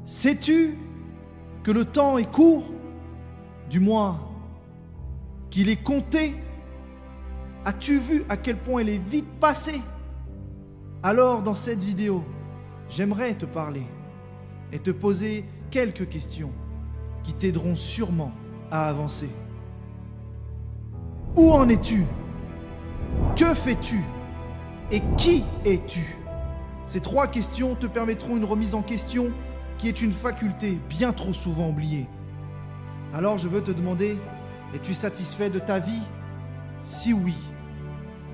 Sais-tu que le temps est court? Du moins, qu'il est compté? As-tu vu à quel point il est vite passé? Alors, dans cette vidéo, j'aimerais te parler et te poser quelques questions qui t'aideront sûrement à avancer. Où en es-tu? Que fais-tu? Et qui es-tu? Ces 3 questions te permettront une remise en question qui est une faculté bien trop souvent oubliée. Alors je veux te demander, es-tu satisfait de ta vie? Si oui,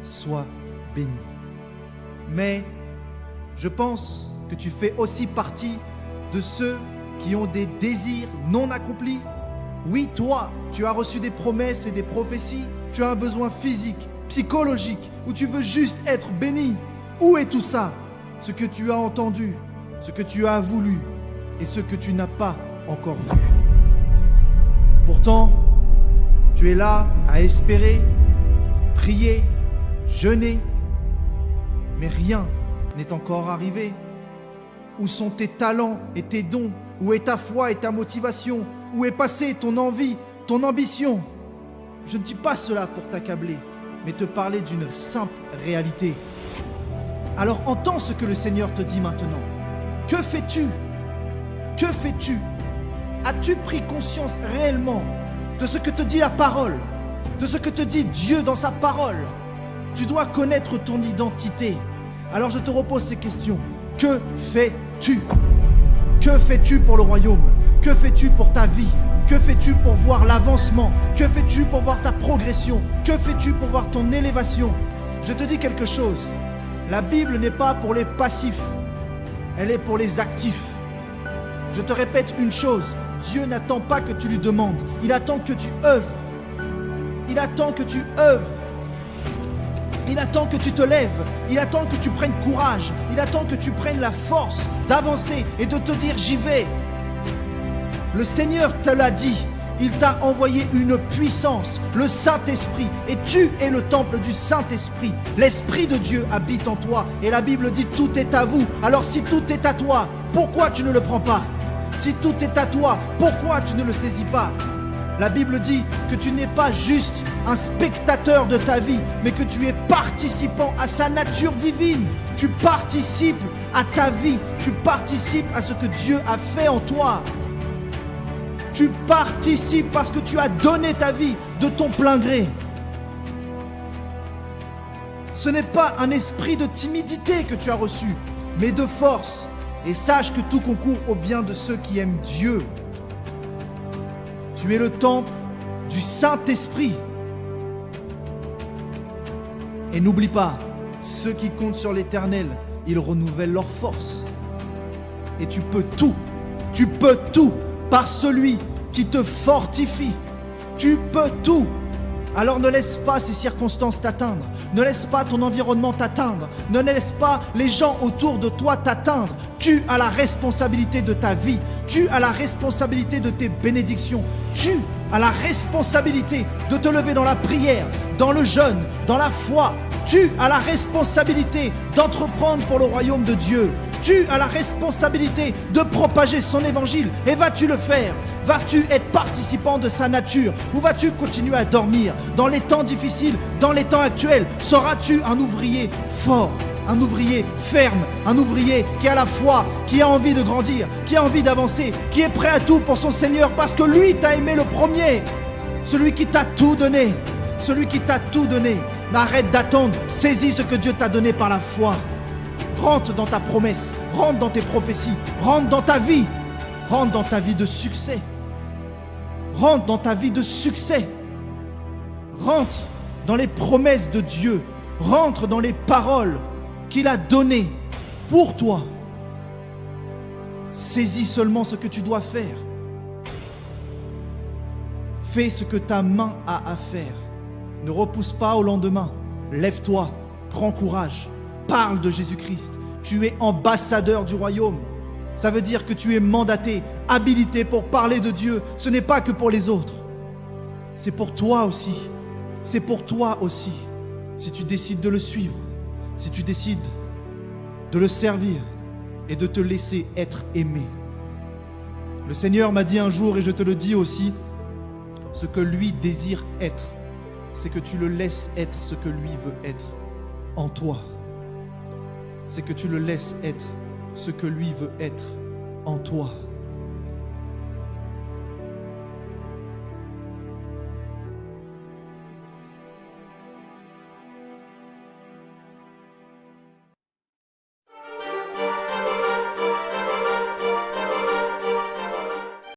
sois béni. Mais je pense que tu fais aussi partie de ceux qui ont des désirs non accomplis. Oui, toi, tu as reçu des promesses et des prophéties. Tu as un besoin physique, psychologique, ou tu veux juste être béni. Où est tout ça? Ce que tu as entendu, ce que tu as voulu et ce que tu n'as pas encore vu. Pourtant, tu es là à espérer, prier, jeûner, mais rien n'est encore arrivé. Où sont tes talents et tes dons? Où est ta foi et ta motivation? Où est passée ton envie, ton ambition? Je ne dis pas cela pour t'accabler, mais te parler d'une simple réalité. Alors entends ce que le Seigneur te dit maintenant. Que fais-tu? Que fais-tu? As-tu pris conscience réellement de ce que te dit la parole, de ce que te dit Dieu dans sa parole? Tu dois connaître ton identité. Alors je te repose ces questions. Que fais-tu? Que fais-tu pour le royaume? Que fais-tu pour ta vie? Que fais-tu pour voir l'avancement? Que fais-tu pour voir ta progression? Que fais-tu pour voir ton élévation? Je te dis quelque chose. La Bible n'est pas pour les passifs. Elle est pour les actifs. Je te répète une chose. Dieu n'attend pas que tu lui demandes. Il attend que tu œuvres. Il attend que tu œuvres. Il attend que tu te lèves. Il attend que tu prennes courage. Il attend que tu prennes la force d'avancer et de te dire j'y vais. Le Seigneur te l'a dit. Il t'a envoyé une puissance, le Saint-Esprit. Et tu es le temple du Saint-Esprit. L'Esprit de Dieu habite en toi. Et la Bible dit tout est à vous. Alors si tout est à toi, pourquoi tu ne le prends pas? Si tout est à toi, pourquoi tu ne le saisis pas? La Bible dit que tu n'es pas juste un spectateur de ta vie, mais que tu es participant à sa nature divine. Tu participes à ta vie. Tu participes à ce que Dieu a fait en toi. Tu participes parce que tu as donné ta vie de ton plein gré. Ce n'est pas un esprit de timidité que tu as reçu, mais de force. Et sache que tout concourt au bien de ceux qui aiment Dieu. Tu es le temple du Saint-Esprit. Et n'oublie pas, ceux qui comptent sur l'Éternel, ils renouvellent leur force. Et tu peux tout par celui qui te fortifie. Tu peux tout. Alors ne laisse pas ces circonstances t'atteindre. Ne laisse pas ton environnement t'atteindre. Ne laisse pas les gens autour de toi t'atteindre. Tu as la responsabilité de ta vie. Tu as la responsabilité de tes bénédictions. Tu as la responsabilité de te lever dans la prière, dans le jeûne, dans la foi. Tu as la responsabilité d'entreprendre pour le royaume de Dieu. Tu as la responsabilité de propager son évangile. Et vas-tu le faire? Vas-tu être participant de sa nature? Ou vas-tu continuer à dormir? Dans les temps difficiles, dans les temps actuels, seras-tu un ouvrier fort, un ouvrier ferme, un ouvrier qui a la foi, qui a envie de grandir, qui a envie d'avancer, qui est prêt à tout pour son Seigneur parce que lui t'a aimé le premier? Celui qui t'a tout donné. Celui qui t'a tout donné. Arrête d'attendre, saisis ce que Dieu t'a donné par la foi. Rentre dans ta promesse, rentre dans tes prophéties, rentre dans ta vie de succès. Rentre dans ta vie de succès. Rentre dans les promesses de Dieu. Rentre dans les paroles qu'il a données pour toi. Saisis seulement ce que tu dois faire. Fais ce que ta main a à faire. Ne repousse pas au lendemain. Lève-toi, prends courage, parle de Jésus-Christ. Tu es ambassadeur du royaume. Ça veut dire que tu es mandaté, habilité pour parler de Dieu. Ce n'est pas que pour les autres. C'est pour toi aussi. C'est pour toi aussi. Si tu décides de le suivre, si tu décides de le servir et de te laisser être aimé. Le Seigneur m'a dit un jour, et je te le dis aussi, ce que lui désire être, c'est que tu le laisses être ce que lui veut être en toi. C'est que tu le laisses être ce que lui veut être en toi.